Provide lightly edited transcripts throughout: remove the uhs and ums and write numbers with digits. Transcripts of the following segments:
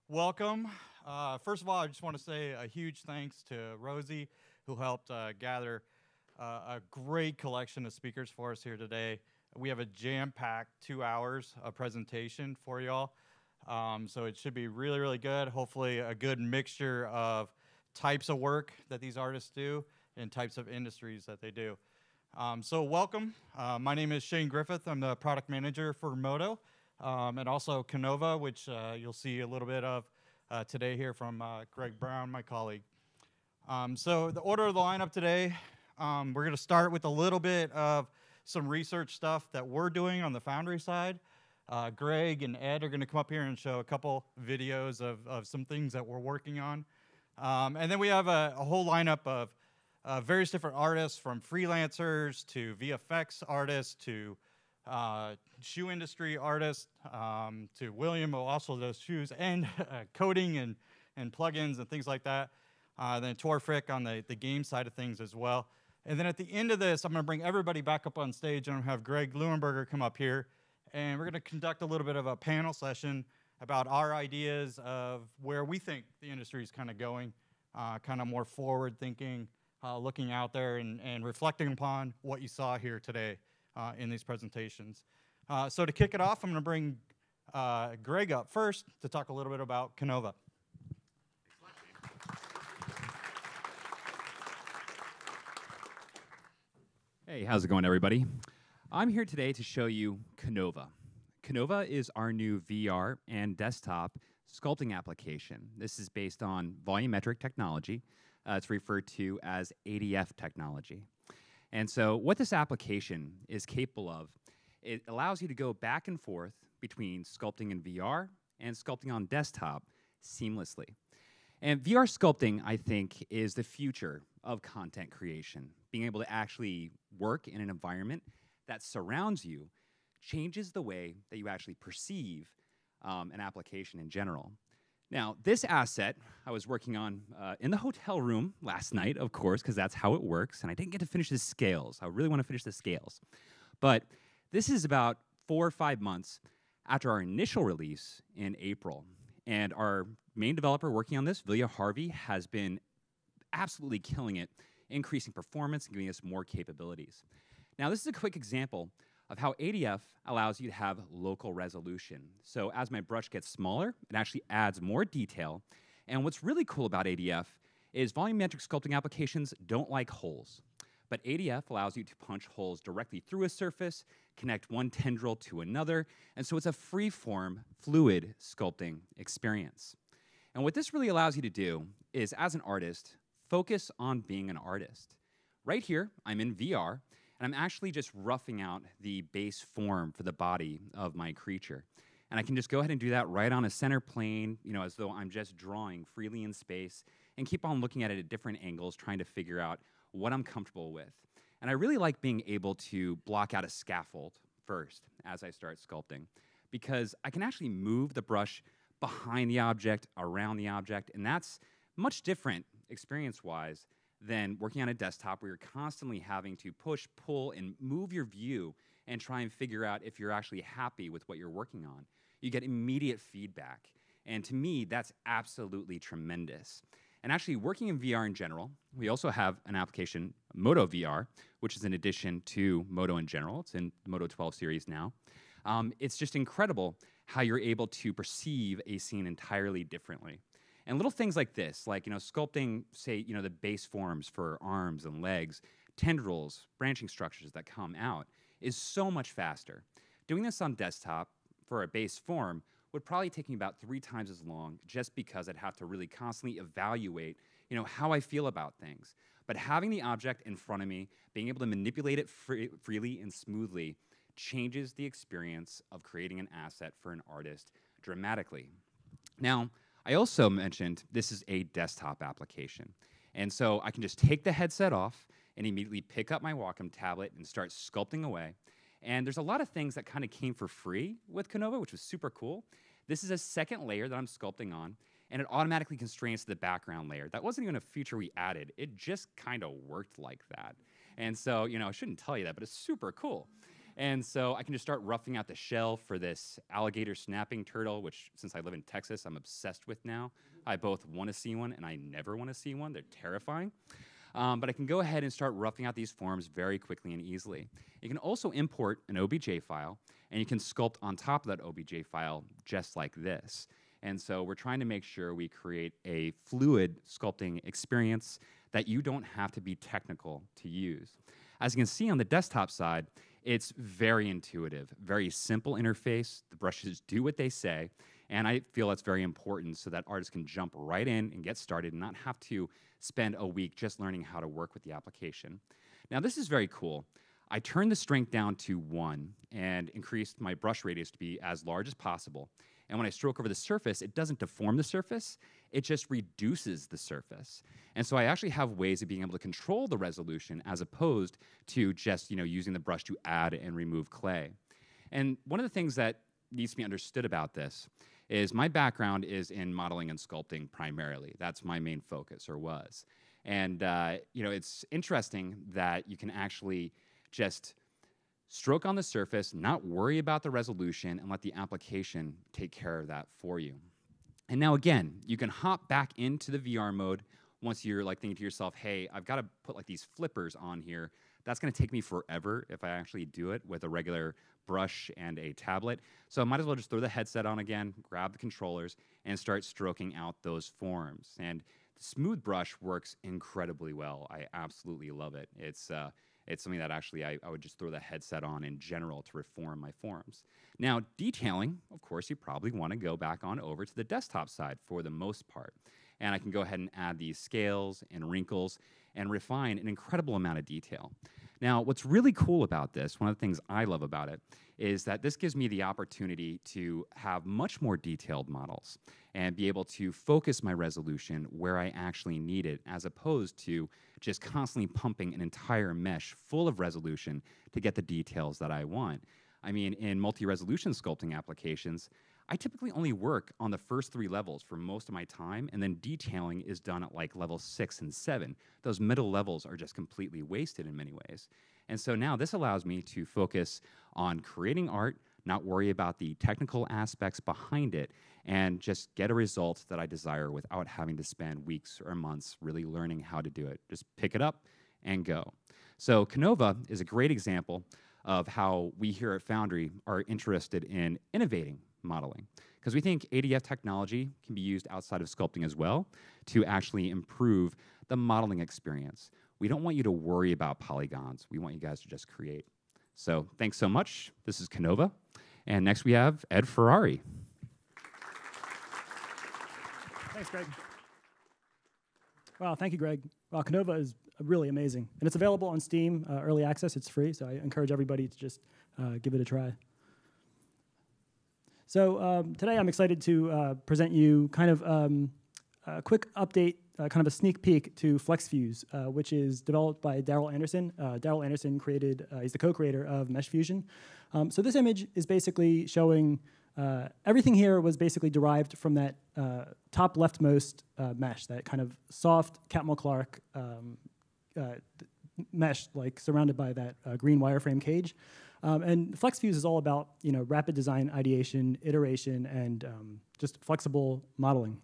Welcome. First of all, I just want to say a huge thanks to Rosie, who helped gather a great collection of speakers for us here today. We have a jam-packed 2 hours of presentation for y'all. So it should be really, really good. Hopefully a good mixture of types of work that these artists do and types of industries that they do. So welcome. My name is Shane Griffith. I'm the product manager for Moto. And also Canova, which you'll see a little bit of today here from Greg Brown, my colleague. So the order of the lineup today, we're going to start with a little bit of some research stuff that we're doing on the Foundry side. Greg and Ed are going to come up here and show a couple videos of some things that we're working on. And then we have a whole lineup of various different artists, from freelancers to VFX artists to shoe industry artist, to William, who also does shoes and coding and plugins and things like that. Then Torfrick on the game side of things as well. And then at the end of this, I'm going to bring everybody back up on stage and have Greg Leuenberger come up here. And we're going to conduct a little bit of a panel session about our ideas of where we think the industry is kind of going, kind of more forward thinking, looking out there and reflecting upon what you saw here today. In these presentations. So to kick it off, I'm going to bring Greg up first to talk a little bit about Canova. Hey, how's it going, everybody? I'm here today to show you Canova. Canova is our new VR and desktop sculpting application. This is based on volumetric technology. It's referred to as ADF technology. And so what this application is capable of, it allows you to go back and forth between sculpting in VR and sculpting on desktop seamlessly. And VR sculpting, I think, is the future of content creation. Being able to actually work in an environment that surrounds you changes the way that you actually perceive an application in general. Now, this asset I was working on in the hotel room last night, of course, because that's how it works, and I didn't get to finish the scales. I really want to finish the scales. But this is about 4 or 5 months after our initial release in April, and our main developer working on this, Vilja Harvey, has been absolutely killing it, increasing performance and giving us more capabilities. Now, this is a quick example of how ADF allows you to have local resolution. So as my brush gets smaller, it actually adds more detail. And what's really cool about ADF is volumetric sculpting applications don't like holes. But ADF allows you to punch holes directly through a surface, connect one tendril to another, and so it's a free-form, fluid sculpting experience. And what this really allows you to do is, as an artist, focus on being an artist. Right here, I'm in VR, and I'm actually just roughing out the base form for the body of my creature. And I can just go ahead and do that right on a center plane, as though I'm just drawing freely in space, and keep on looking at it at different angles, trying to figure out what I'm comfortable with. And I really like being able to block out a scaffold first as I start sculpting, because I can actually move the brush behind the object, around the object, and that's much different experience-wise than working on a desktop where you're constantly having to push, pull, and move your view and try and figure out if you're actually happy with what you're working on. You get immediate feedback. And to me, that's absolutely tremendous. And actually, working in VR in general, we also have an application, Moto VR, which is an addition to Moto in general. It's in the Moto 12 series now. It's just incredible how you're able to perceive a scene entirely differently. And little things like this, like sculpting, say, the base forms for arms and legs, tendrils, branching structures that come out, is so much faster. Doing this on desktop for a base form would probably take me about 3 times as long, just because I'd have to really constantly evaluate, how I feel about things. But having the object in front of me, being able to manipulate it freely and smoothly, changes the experience of creating an asset for an artist dramatically. Now, I also mentioned this is a desktop application. And so I can just take the headset off and immediately pick up my Wacom tablet and start sculpting away. And there's a lot of things that kind of came for free with Canova, which was super cool. This is a second layer that I'm sculpting on, and it automatically constrains to the background layer. That wasn't even a feature we added. It just kind of worked like that. And so, I shouldn't tell you that, but it's super cool. And so I can just start roughing out the shell for this alligator snapping turtle, which since I live in Texas, I'm obsessed with now. I both want to see one and I never want to see one. They're terrifying. But I can go ahead and start roughing out these forms very quickly and easily. You can also import an OBJ file, and you can sculpt on top of that OBJ file just like this. And so we're trying to make sure we create a fluid sculpting experience that you don't have to be technical to use. As you can see on the desktop side, it's very intuitive, very simple interface. The brushes do what they say, and I feel that's very important so that artists can jump right in and get started and not have to spend a week just learning how to work with the application. Now, this is very cool. I turned the strength down to 1 and increased my brush radius to be as large as possible. And when I stroke over the surface, it doesn't deform the surface, it just reduces the surface. And so I actually have ways of being able to control the resolution as opposed to just using the brush to add and remove clay. And one of the things that needs to be understood about this is my background is in modeling and sculpting primarily. That's my main focus, or was. And it's interesting that you can actually just stroke on the surface, not worry about the resolution, and let the application take care of that for you. And now again, you can hop back into the VR mode once you're like thinking to yourself, hey, I've got to put like these flippers on here. That's going to take me forever if I actually do it with a regular brush and a tablet. So I might as well just throw the headset on again, grab the controllers, and start stroking out those forms. And the smooth brush works incredibly well. I absolutely love it. It's something that actually I would just throw the headset on in general to reform my forms. Now, detailing, of course, you probably want to go back on over to the desktop side for the most part. And I can go ahead and add these scales and wrinkles and refine an incredible amount of detail. Now, what's really cool about this, one of the things I love about it, is that this gives me the opportunity to have much more detailed models and be able to focus my resolution where I actually need it, as opposed to just constantly pumping an entire mesh full of resolution to get the details that I want. I mean, in multi-resolution sculpting applications, I typically only work on the first 3 levels for most of my time, and then detailing is done at like level 6 and 7. Those middle levels are just completely wasted in many ways. And so now this allows me to focus on creating art, not worry about the technical aspects behind it, and just get a result that I desire without having to spend weeks or months really learning how to do it. Just pick it up and go. So Canova is a great example of how we here at Foundry are interested in innovating modeling, because we think ADF technology can be used outside of sculpting as well to actually improve the modeling experience. We don't want you to worry about polygons. We want you guys to just create. So thanks so much. This is Canova. And next we have Ed Ferrari. Thanks, Greg. Wow, thank you, Greg. Wow, Canova is really amazing. And it's available on Steam, early access. It's free, so I encourage everybody to just give it a try. So today I'm excited to present you kind of a quick update, kind of a sneak peek to FlexFuse, which is developed by Daryl Anderson. Daryl Anderson he's the co-creator of Mesh Fusion. So this image is basically showing everything here was basically derived from that top leftmost mesh, that kind of soft Catmull-Clark mesh, like surrounded by that green wireframe cage. And FlexFuse is all about rapid design ideation, iteration, and just flexible modeling.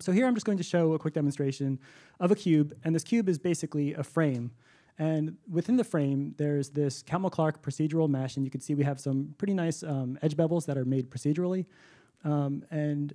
So here I'm just going to show a quick demonstration of a cube, and this cube is basically a frame. And within the frame, there's this Catmull-Clark procedural mesh, and you can see we have some pretty nice edge bevels that are made procedurally. And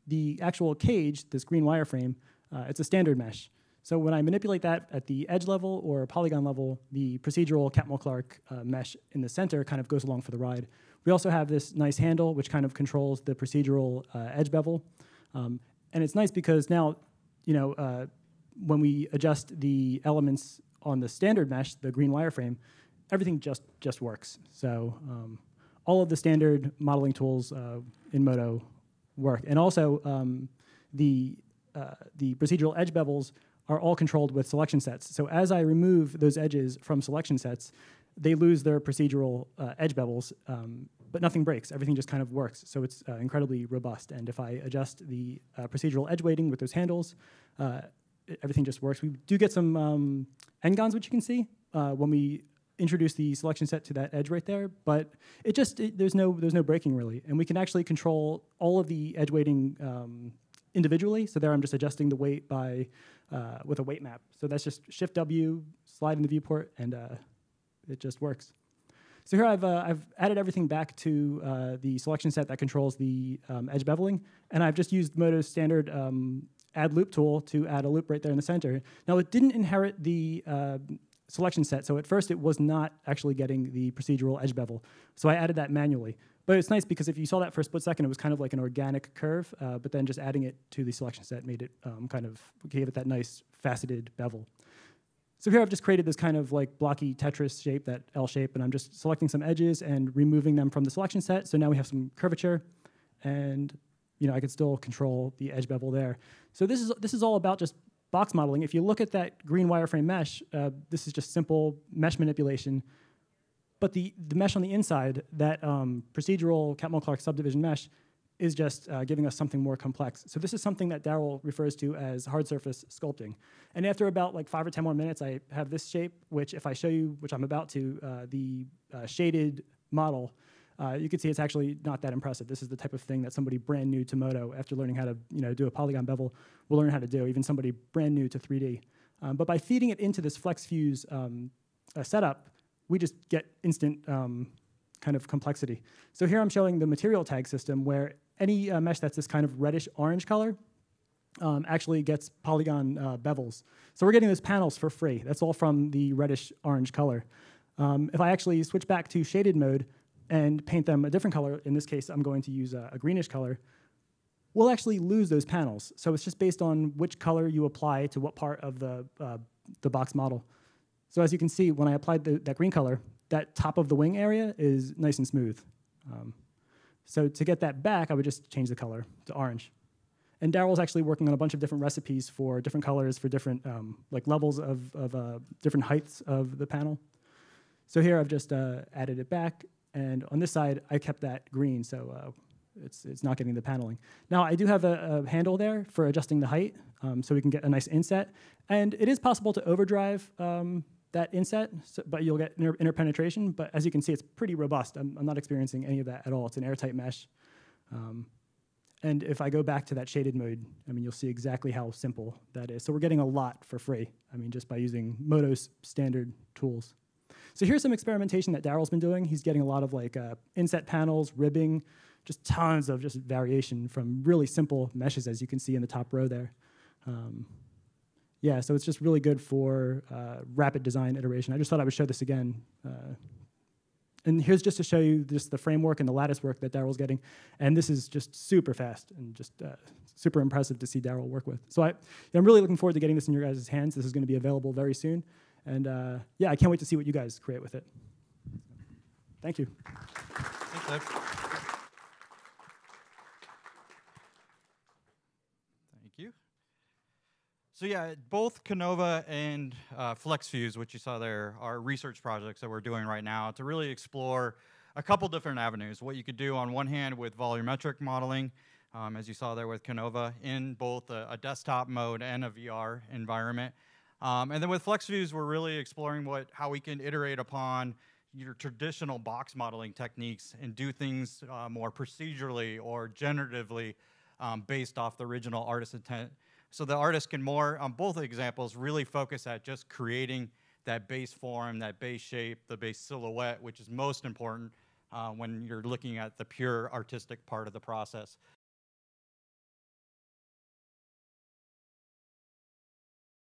the actual cage, this green wireframe, it's a standard mesh. So when I manipulate that at the edge level or polygon level, the procedural Catmull-Clark mesh in the center kind of goes along for the ride. We also have this nice handle, which kind of controls the procedural edge bevel. And it's nice because now, when we adjust the elements on the standard mesh, the green wireframe, everything just works. So all of the standard modeling tools in Modo work. And also the procedural edge bevels are all controlled with selection sets. So as I remove those edges from selection sets, they lose their procedural edge bevels, but nothing breaks. Everything just kind of works. So it's incredibly robust. And if I adjust the procedural edge weighting with those handles, everything just works. We do get some n-gons, which you can see when we introduce the selection set to that edge right there, but there's no breaking really, and we can actually control all of the edge weighting individually. So there I'm just adjusting the weight by with a weight map. So that's just Shift W, slide in the viewport, and it just works. So here I've added everything back to the selection set that controls the edge beveling, and I've just used Moto's standard add loop tool to add a loop right there in the center. Now it didn't inherit the selection set, so at first it was not actually getting the procedural edge bevel. So I added that manually. But it's nice because if you saw that for a split second, it was kind of like an organic curve, but then just adding it to the selection set made it gave it that nice faceted bevel. So here I've just created this kind of like blocky Tetris shape, that L shape, and I'm just selecting some edges and removing them from the selection set. So now we have some curvature, and I can still control the edge bevel there. So this is all about just box modeling. If you look at that green wireframe mesh, this is just simple mesh manipulation. But the mesh on the inside, that procedural Catmull-Clark subdivision mesh, is just giving us something more complex. So this is something that Daryl refers to as hard surface sculpting. And after about like 5 or 10 more minutes, I have this shape, which if I show you, which I'm about to, the shaded model, you can see it's actually not that impressive. This is the type of thing that somebody brand new to Moto, after learning how to do a polygon bevel, will learn how to do, even somebody brand new to 3D. But by feeding it into this FlexFuse setup, we just get instant kind of complexity. So here I'm showing the material tag system where any mesh that's this kind of reddish-orange color actually gets polygon bevels. So we're getting those panels for free. That's all from the reddish-orange color. If I actually switch back to shaded mode and paint them a different color, in this case I'm going to use a greenish color, we'll actually lose those panels. So it's just based on which color you apply to what part of the box model. So as you can see, when I applied that green color, that top of the wing area is nice and smooth. So to get that back, I would just change the color to orange. And Daryl's actually working on a bunch of different recipes for different colors for different like levels of different heights of the panel. So here I've just added it back, and on this side I kept that green, so it's not getting the paneling. Now I do have a handle there for adjusting the height, so we can get a nice inset. And it is possible to overdrive that inset, but you'll get interpenetration. But as you can see, it's pretty robust. I'm not experiencing any of that at all. It's an airtight mesh. And if I go back to that shaded mode, you'll see exactly how simple that is. So we're getting a lot for free, just by using Moto's standard tools. So here's some experimentation that Daryl's been doing. He's getting a lot of like inset panels, ribbing, just tons of just variation from really simple meshes, as you can see in the top row there. Yeah, so it's just really good for rapid design iteration. I just thought I would show this again. And here's just to show you just the framework and the lattice work that Daryl's getting. And this is just super fast and just super impressive to see Daryl work with. So I'm really looking forward to getting this in your guys' hands. This is going to be available very soon. And yeah, I can't wait to see what you guys create with it. Thank you. Thanks, Ed. Thank you. So yeah, both Canova and FlexFuse, which you saw there, are research projects that we're doing right now to really explore a couple different avenues. What you could do on one hand with volumetric modeling, as you saw there with Canova, in both a desktop mode and a VR environment. And then with FlexFuse, we're really exploring how we can iterate upon your traditional box modeling techniques and do things more procedurally or generatively based off the original artist intent. So the artist can on both examples, really focus at just creating that base form, that base shape, the base silhouette, which is most important when you're looking at the pure artistic part of the process.